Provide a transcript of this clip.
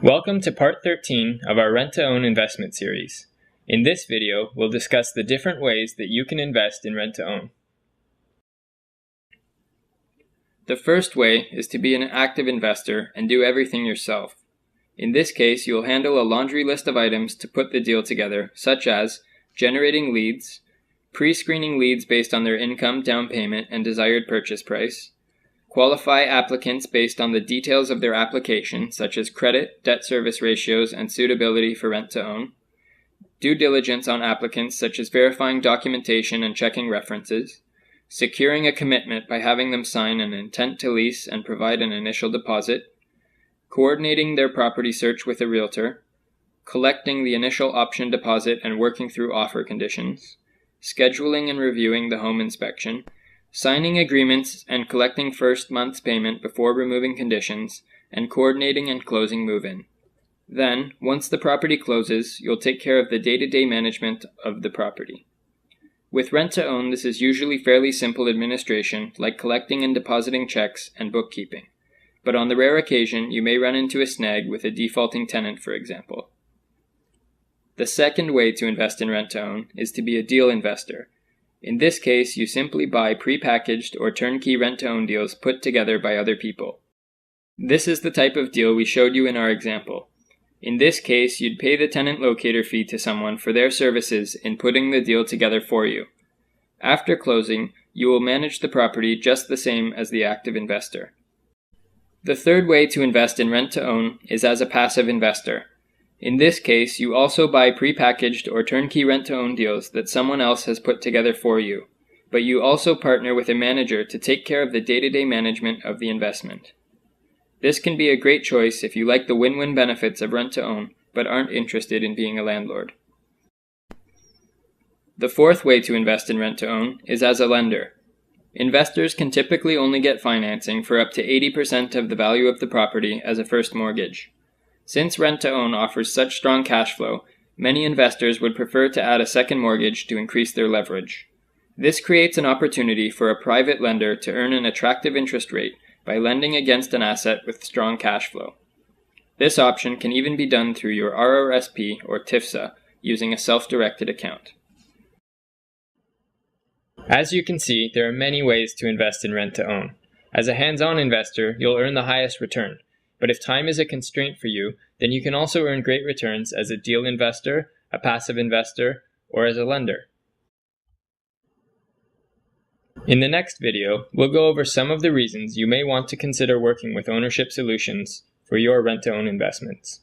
Welcome to part 13 of our rent-to-own investment series. In this video, we'll discuss the different ways that you can invest in rent-to-own. The first way is to be an active investor and do everything yourself. In this case, you'll handle a laundry list of items to put the deal together, such as generating leads, pre-screening leads based on their income, down payment, and desired purchase price, qualify applicants based on the details of their application, such as credit, debt service ratios, and suitability for rent-to-own, due diligence on applicants such as verifying documentation and checking references, securing a commitment by having them sign an intent to lease and provide an initial deposit, coordinating their property search with a realtor, collecting the initial option deposit and working through offer conditions, scheduling and reviewing the home inspection, signing agreements and collecting first month's payment before removing conditions, and coordinating and closing move-in. Then, once the property closes, you'll take care of the day-to-day management of the property. With rent-to-own, this is usually fairly simple administration, like collecting and depositing checks and bookkeeping. But on the rare occasion, you may run into a snag with a defaulting tenant, for example. The second way to invest in rent-to-own is to be a deal investor. In this case, you simply buy pre-packaged or turnkey rent-to-own deals put together by other people. This is the type of deal we showed you in our example. In this case, you'd pay the tenant locator fee to someone for their services in putting the deal together for you. After closing, you will manage the property just the same as the active investor. The third way to invest in rent-to-own is as a passive investor. In this case, you also buy pre-packaged or turnkey rent-to-own deals that someone else has put together for you, but you also partner with a manager to take care of the day-to-day management of the investment. This can be a great choice if you like the win-win benefits of rent-to-own but aren't interested in being a landlord. The fourth way to invest in rent-to-own is as a lender. Investors can typically only get financing for up to 80% of the value of the property as a first mortgage. Since rent-to-own offers such strong cash flow, many investors would prefer to add a second mortgage to increase their leverage. This creates an opportunity for a private lender to earn an attractive interest rate by lending against an asset with strong cash flow. This option can even be done through your RRSP or TIFSA using a self-directed account. As you can see, there are many ways to invest in rent-to-own. As a hands-on investor, you'll earn the highest return. But if time is a constraint for you, then you can also earn great returns as a deal investor, a passive investor, or as a lender. In the next video, we'll go over some of the reasons you may want to consider working with ownership solutions for your rent-to-own investments.